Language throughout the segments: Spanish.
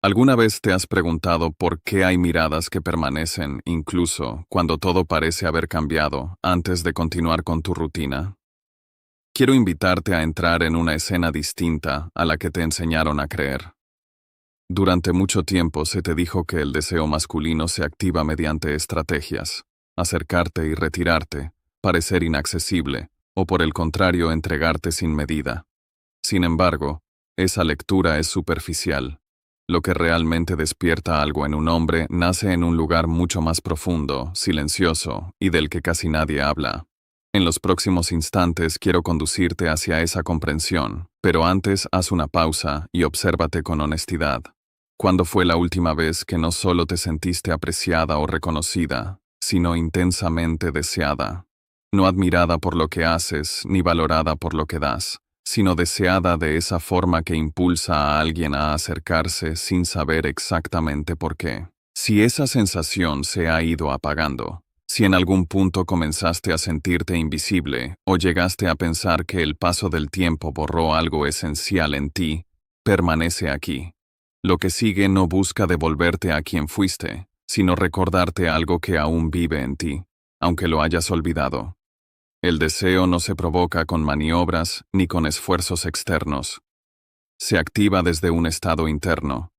¿Alguna vez te has preguntado por qué hay miradas que permanecen incluso cuando todo parece haber cambiado antes de continuar con tu rutina? Quiero invitarte a entrar en una escena distinta a la que te enseñaron a creer. Durante mucho tiempo se te dijo que el deseo masculino se activa mediante estrategias: acercarte y retirarte, parecer inaccesible, o por el contrario entregarte sin medida. Sin embargo, esa lectura es superficial. Lo que realmente despierta algo en un hombre nace en un lugar mucho más profundo, silencioso, y del que casi nadie habla. En los próximos instantes quiero conducirte hacia esa comprensión, pero antes haz una pausa y obsérvate con honestidad. ¿Cuándo fue la última vez que no solo te sentiste apreciada o reconocida, sino intensamente deseada? No admirada por lo que haces, ni valorada por lo que das, sino deseada de esa forma que impulsa a alguien a acercarse sin saber exactamente por qué. Si esa sensación se ha ido apagando, si en algún punto comenzaste a sentirte invisible o llegaste a pensar que el paso del tiempo borró algo esencial en ti, permanece aquí. Lo que sigue no busca devolverte a quien fuiste, sino recordarte algo que aún vive en ti, aunque lo hayas olvidado. El deseo no se provoca con maniobras ni con esfuerzos externos. Se activa desde un estado interno.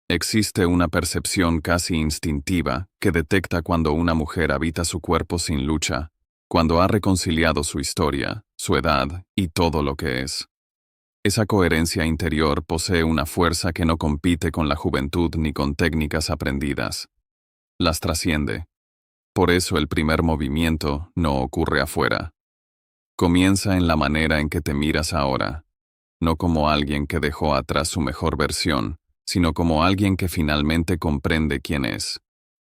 Existe una percepción casi instintiva que detecta cuando una mujer habita su cuerpo sin lucha, cuando ha reconciliado su historia, su edad y todo lo que es. Esa coherencia interior posee una fuerza que no compite con la juventud ni con técnicas aprendidas. Las trasciende. Por eso el primer movimiento no ocurre afuera. Comienza en la manera en que te miras ahora, no como alguien que dejó atrás su mejor versión, sino como alguien que finalmente comprende quién es.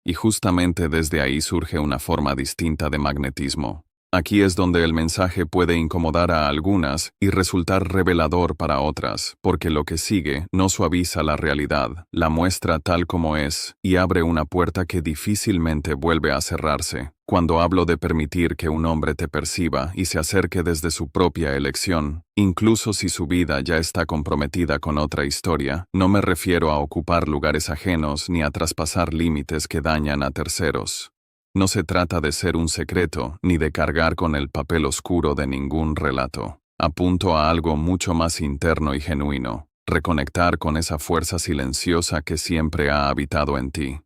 Y justamente desde ahí surge una forma distinta de magnetismo. Aquí es donde el mensaje puede incomodar a algunas y resultar revelador para otras, porque lo que sigue no suaviza la realidad, la muestra tal como es y abre una puerta que difícilmente vuelve a cerrarse. Cuando hablo de permitir que un hombre te perciba y se acerque desde su propia elección, incluso si su vida ya está comprometida con otra historia, no me refiero a ocupar lugares ajenos ni a traspasar límites que dañan a terceros. No se trata de ser un secreto ni de cargar con el papel oscuro de ningún relato. Apunto a algo mucho más interno y genuino: reconectar con esa fuerza silenciosa que siempre ha habitado en ti.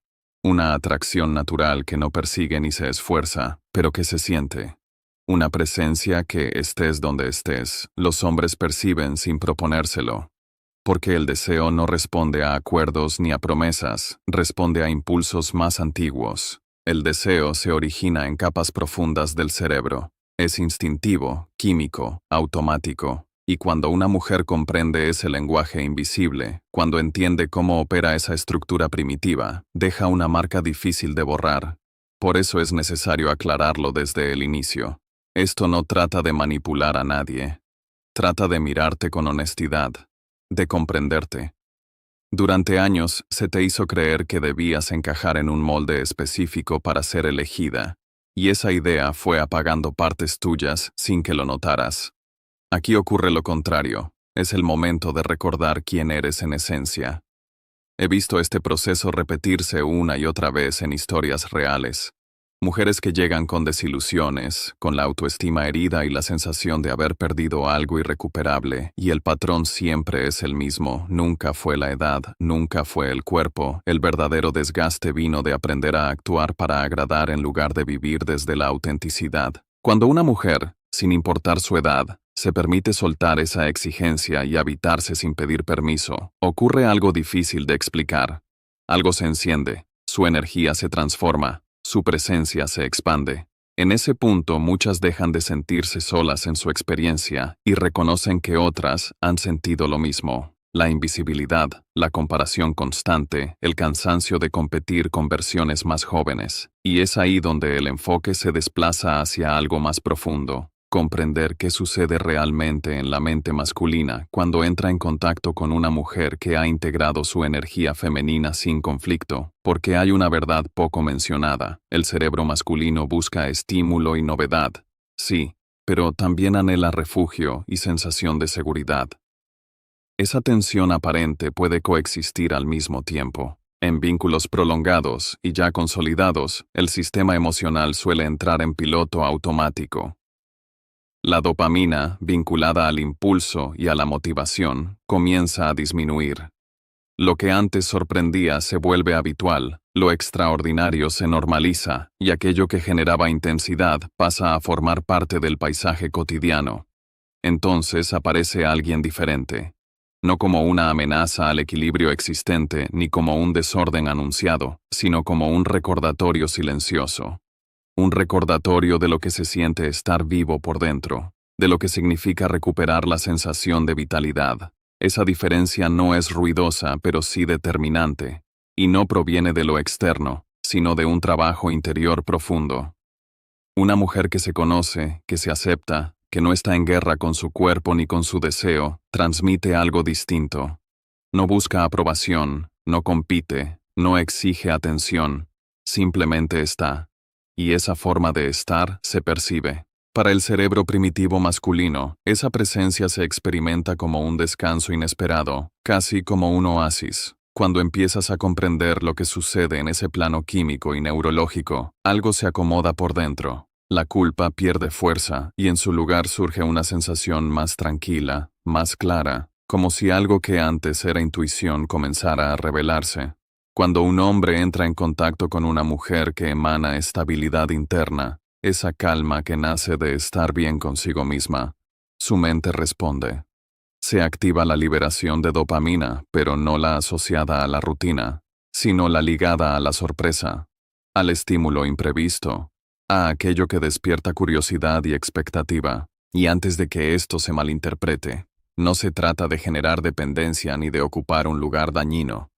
Una atracción natural que no persigue ni se esfuerza, pero que se siente. Una presencia que, estés donde estés, los hombres perciben sin proponérselo. Porque el deseo no responde a acuerdos ni a promesas, responde a impulsos más antiguos. El deseo se origina en capas profundas del cerebro. Es instintivo, químico, automático. Y cuando una mujer comprende ese lenguaje invisible, cuando entiende cómo opera esa estructura primitiva, deja una marca difícil de borrar. Por eso es necesario aclararlo desde el inicio. Esto no trata de manipular a nadie. Trata de mirarte con honestidad, de comprenderte. Durante años se te hizo creer que debías encajar en un molde específico para ser elegida, y esa idea fue apagando partes tuyas sin que lo notaras. Aquí ocurre lo contrario. Es el momento de recordar quién eres en esencia. He visto este proceso repetirse una y otra vez en historias reales. Mujeres que llegan con desilusiones, con la autoestima herida y la sensación de haber perdido algo irrecuperable, y el patrón siempre es el mismo: nunca fue la edad, nunca fue el cuerpo, el verdadero desgaste vino de aprender a actuar para agradar en lugar de vivir desde la autenticidad. Cuando una mujer, sin importar su edad, se permite soltar esa exigencia y habitarse sin pedir permiso, ocurre algo difícil de explicar. Algo se enciende, su energía se transforma. Su presencia se expande. En ese punto muchas dejan de sentirse solas en su experiencia y reconocen que otras han sentido lo mismo. La invisibilidad, la comparación constante, el cansancio de competir con versiones más jóvenes. Y es ahí donde el enfoque se desplaza hacia algo más profundo. Comprender qué sucede realmente en la mente masculina cuando entra en contacto con una mujer que ha integrado su energía femenina sin conflicto, porque hay una verdad poco mencionada: el cerebro masculino busca estímulo y novedad, sí, pero también anhela refugio y sensación de seguridad. Esa tensión aparente puede coexistir al mismo tiempo. En vínculos prolongados y ya consolidados, el sistema emocional suele entrar en piloto automático. La dopamina, vinculada al impulso y a la motivación, comienza a disminuir. Lo que antes sorprendía se vuelve habitual, lo extraordinario se normaliza, y aquello que generaba intensidad pasa a formar parte del paisaje cotidiano. Entonces aparece alguien diferente. No como una amenaza al equilibrio existente ni como un desorden anunciado, sino como un recordatorio silencioso. Un recordatorio de lo que se siente estar vivo por dentro, de lo que significa recuperar la sensación de vitalidad. Esa diferencia no es ruidosa, pero sí determinante, y no proviene de lo externo, sino de un trabajo interior profundo. Una mujer que se conoce, que se acepta, que no está en guerra con su cuerpo ni con su deseo, transmite algo distinto. No busca aprobación, no compite, no exige atención, simplemente está. Y esa forma de estar se percibe. Para el cerebro primitivo masculino, esa presencia se experimenta como un descanso inesperado, casi como un oasis. Cuando empiezas a comprender lo que sucede en ese plano químico y neurológico, algo se acomoda por dentro. La culpa pierde fuerza y en su lugar surge una sensación más tranquila, más clara, como si algo que antes era intuición comenzara a revelarse. Cuando un hombre entra en contacto con una mujer que emana estabilidad interna, esa calma que nace de estar bien consigo misma, su mente responde. Se activa la liberación de dopamina, pero no la asociada a la rutina, sino la ligada a la sorpresa, al estímulo imprevisto, a aquello que despierta curiosidad y expectativa. Y antes de que esto se malinterprete, no se trata de generar dependencia ni de ocupar un lugar dañino.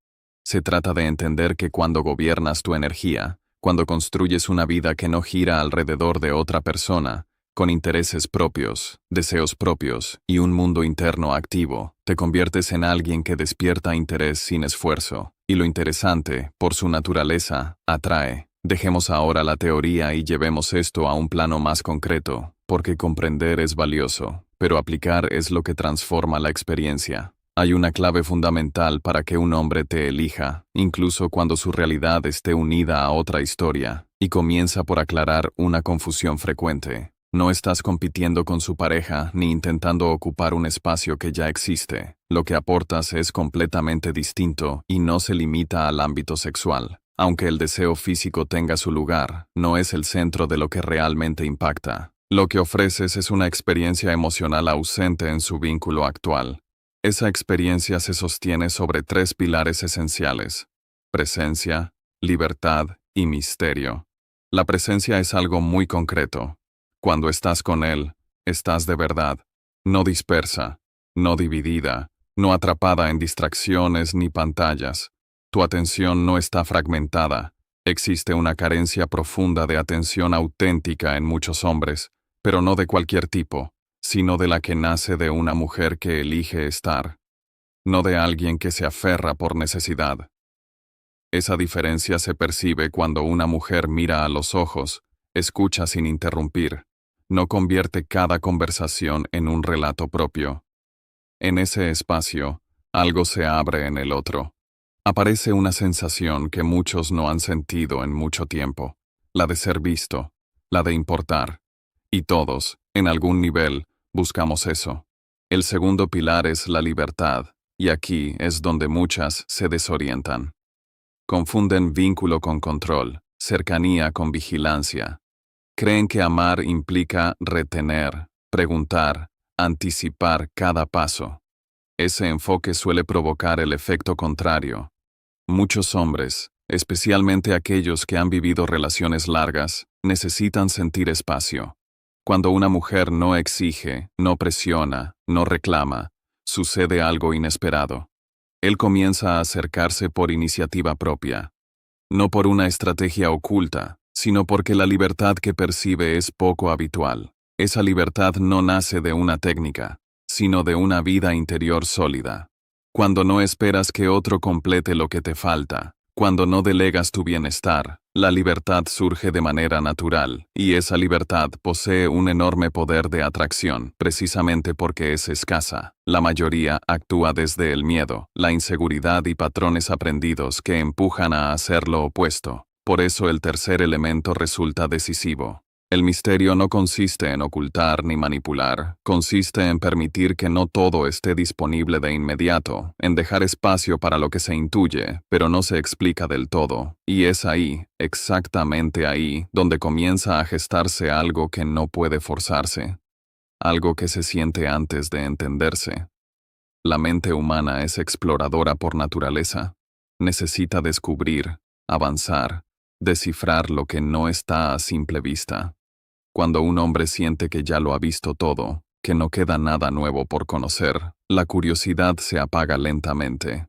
Se trata de entender que cuando gobiernas tu energía, cuando construyes una vida que no gira alrededor de otra persona, con intereses propios, deseos propios y un mundo interno activo, te conviertes en alguien que despierta interés sin esfuerzo. Y lo interesante, por su naturaleza, atrae. Dejemos ahora la teoría y llevemos esto a un plano más concreto, porque comprender es valioso, pero aplicar es lo que transforma la experiencia. Hay una clave fundamental para que un hombre te elija, incluso cuando su realidad esté unida a otra historia, y comienza por aclarar una confusión frecuente. No estás compitiendo con su pareja ni intentando ocupar un espacio que ya existe. Lo que aportas es completamente distinto y no se limita al ámbito sexual. Aunque el deseo físico tenga su lugar, no es el centro de lo que realmente impacta. Lo que ofreces es una experiencia emocional ausente en su vínculo actual. Esa experiencia se sostiene sobre 3 pilares esenciales: presencia, libertad y misterio. La presencia es algo muy concreto. Cuando estás con él, estás de verdad, no dispersa, no dividida, no atrapada en distracciones ni pantallas. Tu atención no está fragmentada. Existe una carencia profunda de atención auténtica en muchos hombres, pero no de cualquier tipo, sino de la que nace de una mujer que elige estar, no de alguien que se aferra por necesidad. Esa diferencia se percibe cuando una mujer mira a los ojos, escucha sin interrumpir, no convierte cada conversación en un relato propio. En ese espacio, algo se abre en el otro. Aparece una sensación que muchos no han sentido en mucho tiempo, la de ser visto, la de importar. Y todos, en algún nivel, buscamos eso. El segundo pilar es la libertad, y aquí es donde muchas se desorientan. Confunden vínculo con control, cercanía con vigilancia. Creen que amar implica retener, preguntar, anticipar cada paso. Ese enfoque suele provocar el efecto contrario. Muchos hombres, especialmente aquellos que han vivido relaciones largas, necesitan sentir espacio. Cuando una mujer no exige, no presiona, no reclama, sucede algo inesperado. Él comienza a acercarse por iniciativa propia. No por una estrategia oculta, sino porque la libertad que percibe es poco habitual. Esa libertad no nace de una técnica, sino de una vida interior sólida. Cuando no esperas que otro complete lo que te falta, Cuando no delegas tu bienestar, la libertad surge de manera natural, y esa libertad posee un enorme poder de atracción, precisamente porque es escasa. La mayoría actúa desde el miedo, la inseguridad y patrones aprendidos que empujan a hacer lo opuesto. Por eso el tercer elemento resulta decisivo. El misterio no consiste en ocultar ni manipular, consiste en permitir que no todo esté disponible de inmediato, en dejar espacio para lo que se intuye, pero no se explica del todo, y es ahí, exactamente ahí, donde comienza a gestarse algo que no puede forzarse, algo que se siente antes de entenderse. La mente humana es exploradora por naturaleza, necesita descubrir, avanzar, descifrar lo que no está a simple vista. Cuando un hombre siente que ya lo ha visto todo, que no queda nada nuevo por conocer, la curiosidad se apaga lentamente.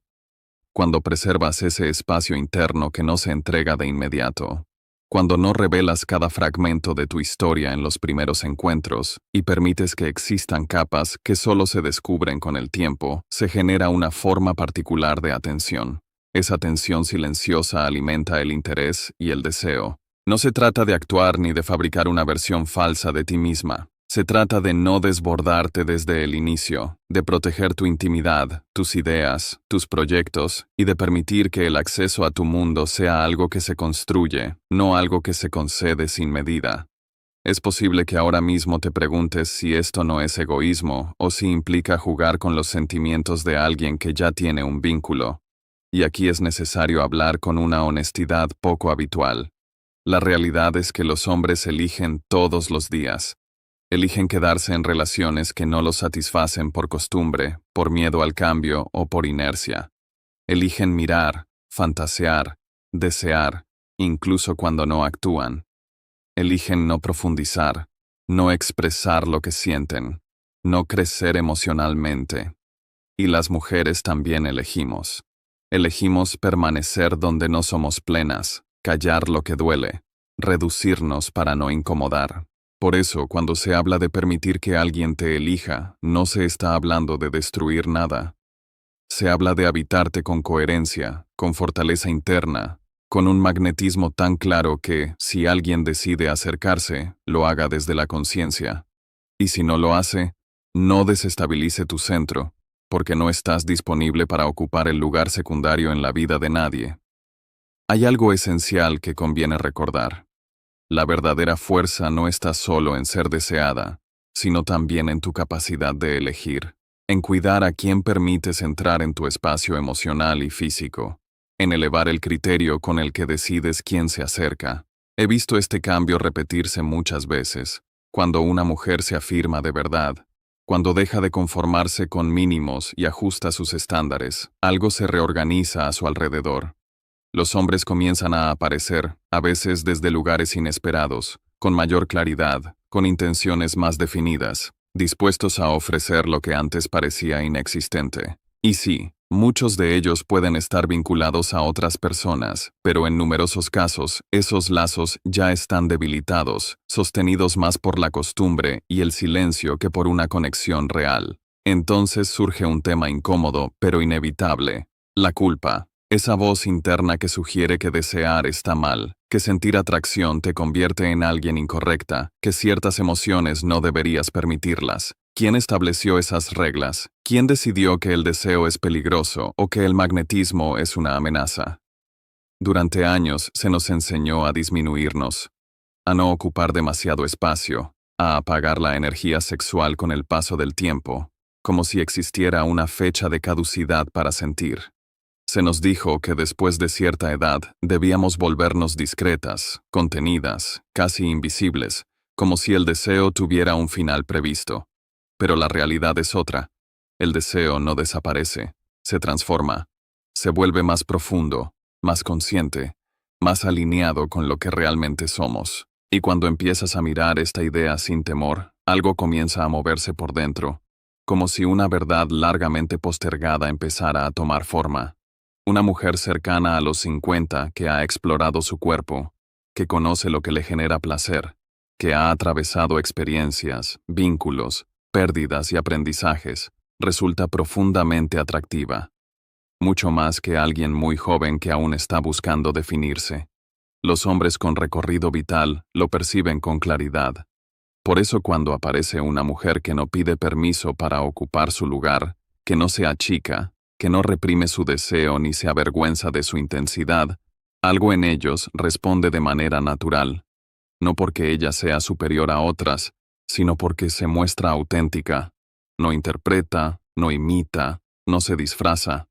Cuando preservas ese espacio interno que no se entrega de inmediato, cuando no revelas cada fragmento de tu historia en los primeros encuentros y permites que existan capas que solo se descubren con el tiempo, se genera una forma particular de atención. Esa tensión silenciosa alimenta el interés y el deseo. No se trata de actuar ni de fabricar una versión falsa de ti misma. Se trata de no desbordarte desde el inicio, de proteger tu intimidad, tus ideas, tus proyectos, y de permitir que el acceso a tu mundo sea algo que se construye, no algo que se concede sin medida. Es posible que ahora mismo te preguntes si esto no es egoísmo o si implica jugar con los sentimientos de alguien que ya tiene un vínculo. Y aquí es necesario hablar con una honestidad poco habitual. La realidad es que los hombres eligen todos los días. Eligen quedarse en relaciones que no los satisfacen por costumbre, por miedo al cambio o por inercia. Eligen mirar, fantasear, desear, incluso cuando no actúan. Eligen no profundizar, no expresar lo que sienten, no crecer emocionalmente. Y las mujeres también elegimos. Elegimos permanecer donde no somos plenas, callar lo que duele, reducirnos para no incomodar. Por eso, cuando se habla de permitir que alguien te elija, no se está hablando de destruir nada. Se habla de habitarte con coherencia, con fortaleza interna, con un magnetismo tan claro que, si alguien decide acercarse, lo haga desde la conciencia. Y si no lo hace, no desestabilice tu centro, porque no estás disponible para ocupar el lugar secundario en la vida de nadie. Hay algo esencial que conviene recordar. La verdadera fuerza no está solo en ser deseada, sino también en tu capacidad de elegir, en cuidar a quién permites entrar en tu espacio emocional y físico, en elevar el criterio con el que decides quién se acerca. He visto este cambio repetirse muchas veces, cuando una mujer se afirma de verdad, cuando deja de conformarse con mínimos y ajusta sus estándares, algo se reorganiza a su alrededor. Los hombres comienzan a aparecer, a veces desde lugares inesperados, con mayor claridad, con intenciones más definidas, dispuestos a ofrecer lo que antes parecía inexistente. Y sí, muchos de ellos pueden estar vinculados a otras personas, pero en numerosos casos, esos lazos ya están debilitados, sostenidos más por la costumbre y el silencio que por una conexión real. Entonces surge un tema incómodo, pero inevitable: la culpa. Esa voz interna que sugiere que desear está mal, que sentir atracción te convierte en alguien incorrecta, que ciertas emociones no deberías permitirlas. ¿Quién estableció esas reglas? ¿Quién decidió que el deseo es peligroso o que el magnetismo es una amenaza? Durante años se nos enseñó a disminuirnos, a no ocupar demasiado espacio, a apagar la energía sexual con el paso del tiempo, como si existiera una fecha de caducidad para sentir. Se nos dijo que después de cierta edad debíamos volvernos discretas, contenidas, casi invisibles, como si el deseo tuviera un final previsto. Pero la realidad es otra. El deseo no desaparece, se transforma, se vuelve más profundo, más consciente, más alineado con lo que realmente somos. Y cuando empiezas a mirar esta idea sin temor, algo comienza a moverse por dentro, como si una verdad largamente postergada empezara a tomar forma. Una mujer cercana a los 50 que ha explorado su cuerpo, que conoce lo que le genera placer, que ha atravesado experiencias, vínculos, pérdidas y aprendizajes, resulta profundamente atractiva. mucho más que alguien muy joven que aún está buscando definirse. Los hombres con recorrido vital lo perciben con claridad. Por eso cuando aparece una mujer que no pide permiso para ocupar su lugar, que no se achica, que no reprime su deseo ni se avergüenza de su intensidad, algo en ellos responde de manera natural, no porque ella sea superior a otras, sino porque se muestra auténtica, no interpreta, no imita, no se disfraza.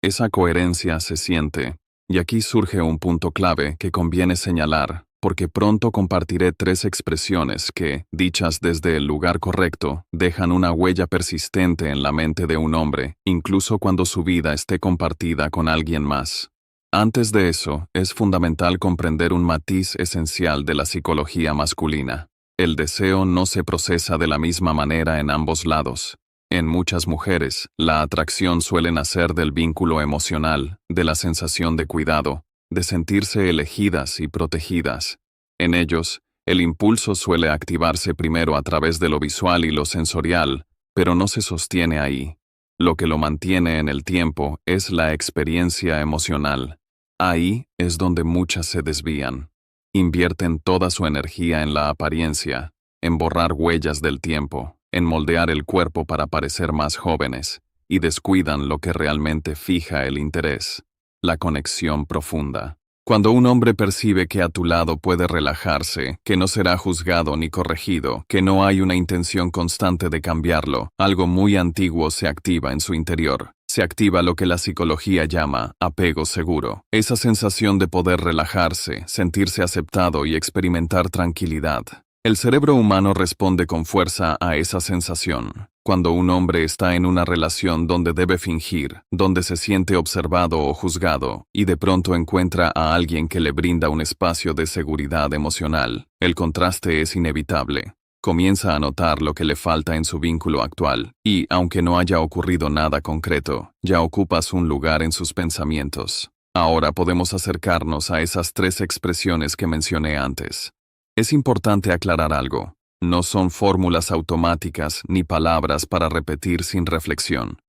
Esa coherencia se siente, y aquí surge un punto clave que conviene señalar, porque pronto compartiré 3 expresiones que, dichas desde el lugar correcto, dejan una huella persistente en la mente de un hombre, incluso cuando su vida esté compartida con alguien más. Antes de eso, es fundamental comprender un matiz esencial de la psicología masculina. El deseo no se procesa de la misma manera en ambos lados. En muchas mujeres, la atracción suele nacer del vínculo emocional, de la sensación de cuidado, de sentirse elegidas y protegidas. En ellos, el impulso suele activarse primero a través de lo visual y lo sensorial, pero no se sostiene ahí. Lo que lo mantiene en el tiempo es la experiencia emocional. Ahí es donde muchas se desvían. Invierten toda su energía en la apariencia, en borrar huellas del tiempo, en moldear el cuerpo para parecer más jóvenes, y descuidan lo que realmente fija el interés, la conexión profunda. Cuando un hombre percibe que a tu lado puede relajarse, que no será juzgado ni corregido, que no hay una intención constante de cambiarlo, algo muy antiguo se activa en su interior. Se activa lo que la psicología llama apego seguro. Esa sensación de poder relajarse, sentirse aceptado y experimentar tranquilidad. El cerebro humano responde con fuerza a esa sensación. Cuando un hombre está en una relación donde debe fingir, donde se siente observado o juzgado, y de pronto encuentra a alguien que le brinda un espacio de seguridad emocional, el contraste es inevitable. Comienza a notar lo que le falta en su vínculo actual, y, aunque no haya ocurrido nada concreto, ya ocupas un lugar en sus pensamientos. Ahora podemos acercarnos a esas 3 expresiones que mencioné antes. Es importante aclarar algo. No son fórmulas automáticas ni palabras para repetir sin reflexión.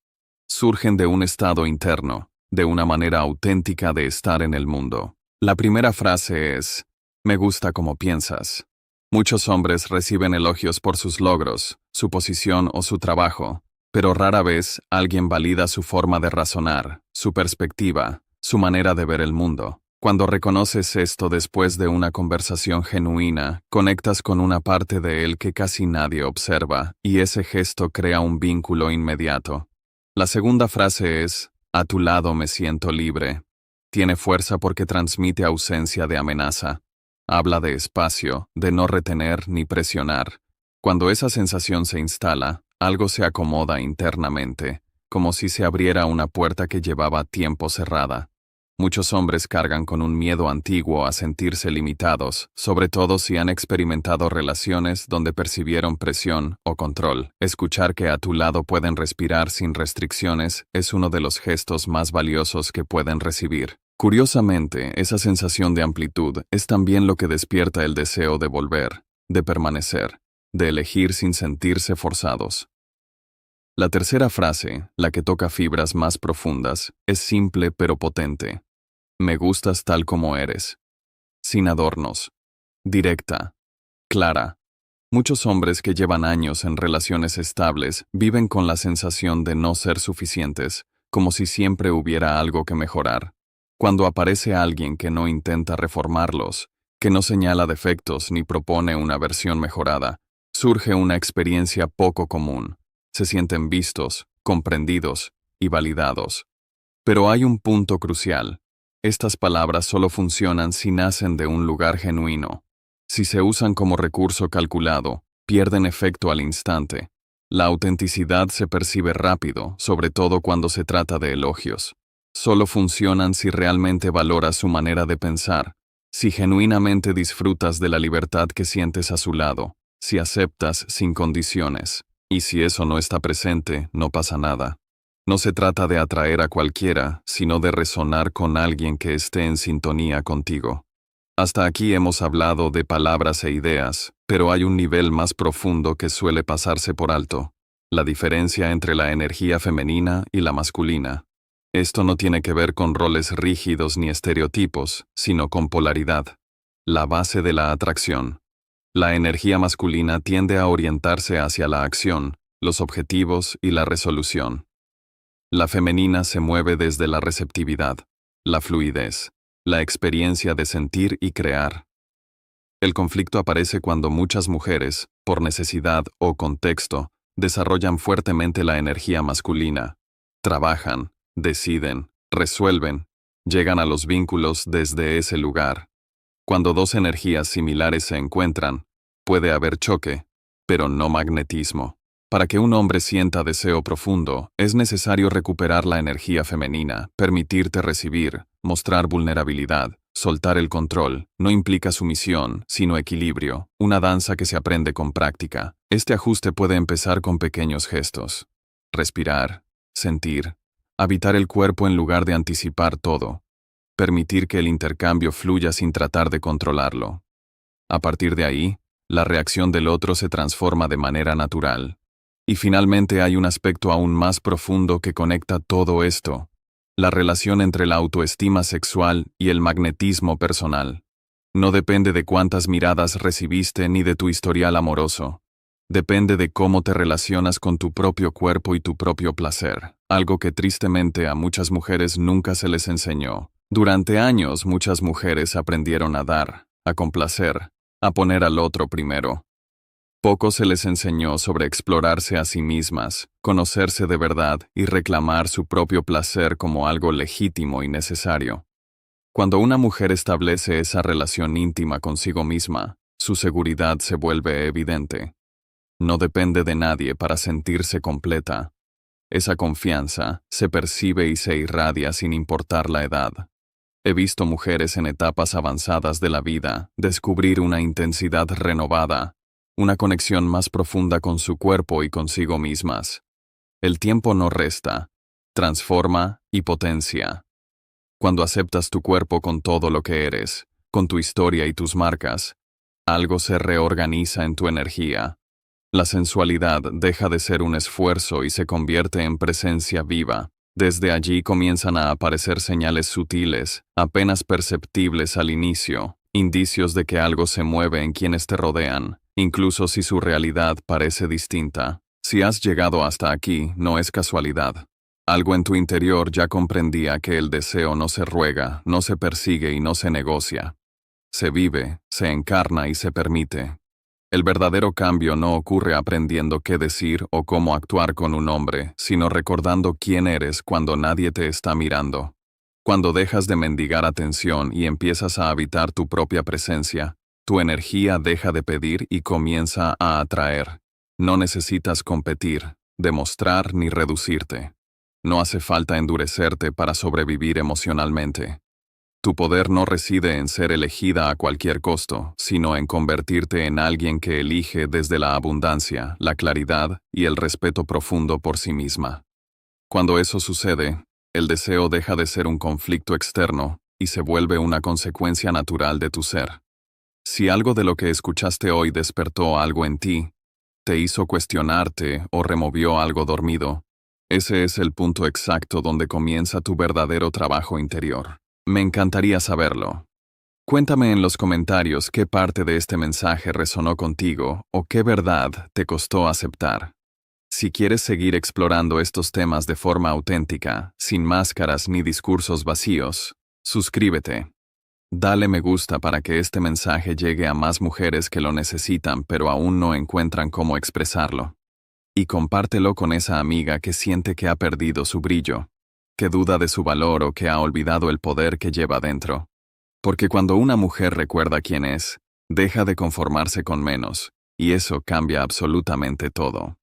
Surgen de un estado interno, de una manera auténtica de estar en el mundo. La primera frase es, me gusta como piensas. Muchos hombres reciben elogios por sus logros, su posición o su trabajo, pero rara vez alguien valida su forma de razonar, su perspectiva, su manera de ver el mundo. Cuando reconoces esto después de una conversación genuina, conectas con una parte de él que casi nadie observa, y ese gesto crea un vínculo inmediato. La segunda frase es, a tu lado me siento libre. Tiene fuerza porque transmite ausencia de amenaza. Habla de espacio, de no retener ni presionar. Cuando esa sensación se instala, algo se acomoda internamente, como si se abriera una puerta que llevaba tiempo cerrada. Muchos hombres cargan con un miedo antiguo a sentirse limitados, sobre todo si han experimentado relaciones donde percibieron presión o control. Escuchar que a tu lado pueden respirar sin restricciones es uno de los gestos más valiosos que pueden recibir. Curiosamente, esa sensación de amplitud es también lo que despierta el deseo de volver, de permanecer, de elegir sin sentirse forzados. La tercera frase, la que toca fibras más profundas, es simple pero potente. Me gustas tal como eres. Sin adornos. Directa. Clara. Muchos hombres que llevan años en relaciones estables viven con la sensación de no ser suficientes, como si siempre hubiera algo que mejorar. Cuando aparece alguien que no intenta reformarlos, que no señala defectos ni propone una versión mejorada, surge una experiencia poco común. Se sienten vistos, comprendidos y validados. Pero hay un punto crucial. Estas palabras solo funcionan si nacen de un lugar genuino. Si se usan como recurso calculado, pierden efecto al instante. La autenticidad se percibe rápido, sobre todo cuando se trata de elogios. Solo funcionan si realmente valoras su manera de pensar, si genuinamente disfrutas de la libertad que sientes a su lado, si aceptas sin condiciones. Y si eso no está presente, no pasa nada. No se trata de atraer a cualquiera, sino de resonar con alguien que esté en sintonía contigo. Hasta aquí hemos hablado de palabras e ideas, pero hay un nivel más profundo que suele pasarse por alto: la diferencia entre la energía femenina y la masculina. Esto no tiene que ver con roles rígidos ni estereotipos, sino con polaridad, la base de la atracción. La energía masculina tiende a orientarse hacia la acción, los objetivos y la resolución. La femenina se mueve desde la receptividad, la fluidez, la experiencia de sentir y crear. El conflicto aparece cuando muchas mujeres, por necesidad o contexto, desarrollan fuertemente la energía masculina. Trabajan, deciden, resuelven, llegan a los vínculos desde ese lugar. Cuando dos energías similares se encuentran, puede haber choque, pero no magnetismo. Para que un hombre sienta deseo profundo, es necesario recuperar la energía femenina, permitirte recibir, mostrar vulnerabilidad, soltar el control. No implica sumisión, sino equilibrio, una danza que se aprende con práctica. Este ajuste puede empezar con pequeños gestos. Respirar, sentir, habitar el cuerpo en lugar de anticipar todo. Permitir que el intercambio fluya sin tratar de controlarlo. A partir de ahí, la reacción del otro se transforma de manera natural. Y finalmente hay un aspecto aún más profundo que conecta todo esto: la relación entre la autoestima sexual y el magnetismo personal. No depende de cuántas miradas recibiste ni de tu historial amoroso. Depende de cómo te relacionas con tu propio cuerpo y tu propio placer, algo que tristemente a muchas mujeres nunca se les enseñó. Durante años muchas mujeres aprendieron a dar, a complacer, a poner al otro primero. Poco se les enseñó sobre explorarse a sí mismas, conocerse de verdad y reclamar su propio placer como algo legítimo y necesario. Cuando una mujer establece esa relación íntima consigo misma, su seguridad se vuelve evidente. No depende de nadie para sentirse completa. Esa confianza se percibe y se irradia sin importar la edad. He visto mujeres en etapas avanzadas de la vida descubrir una intensidad renovada, una conexión más profunda con su cuerpo y consigo mismas. El tiempo no resta, transforma y potencia. Cuando aceptas tu cuerpo con todo lo que eres, con tu historia y tus marcas, algo se reorganiza en tu energía. La sensualidad deja de ser un esfuerzo y se convierte en presencia viva. Desde allí comienzan a aparecer señales sutiles, apenas perceptibles al inicio, indicios de que algo se mueve en quienes te rodean, incluso si su realidad parece distinta. Si has llegado hasta aquí, no es casualidad. Algo en tu interior ya comprendía que el deseo no se ruega, no se persigue y no se negocia. Se vive, se encarna y se permite. El verdadero cambio no ocurre aprendiendo qué decir o cómo actuar con un hombre, sino recordando quién eres cuando nadie te está mirando. Cuando dejas de mendigar atención y empiezas a habitar tu propia presencia, tu energía deja de pedir y comienza a atraer. No necesitas competir, demostrar ni reducirte. No hace falta endurecerte para sobrevivir emocionalmente. Tu poder no reside en ser elegida a cualquier costo, sino en convertirte en alguien que elige desde la abundancia, la claridad y el respeto profundo por sí misma. Cuando eso sucede, el deseo deja de ser un conflicto externo y se vuelve una consecuencia natural de tu ser. Si algo de lo que escuchaste hoy despertó algo en ti, te hizo cuestionarte o removió algo dormido, ese es el punto exacto donde comienza tu verdadero trabajo interior. Me encantaría saberlo. Cuéntame en los comentarios qué parte de este mensaje resonó contigo o qué verdad te costó aceptar. Si quieres seguir explorando estos temas de forma auténtica, sin máscaras ni discursos vacíos, suscríbete. Dale me gusta para que este mensaje llegue a más mujeres que lo necesitan pero aún no encuentran cómo expresarlo. Y compártelo con esa amiga que siente que ha perdido su brillo, que duda de su valor o que ha olvidado el poder que lleva dentro. Porque cuando una mujer recuerda quién es, deja de conformarse con menos, y eso cambia absolutamente todo.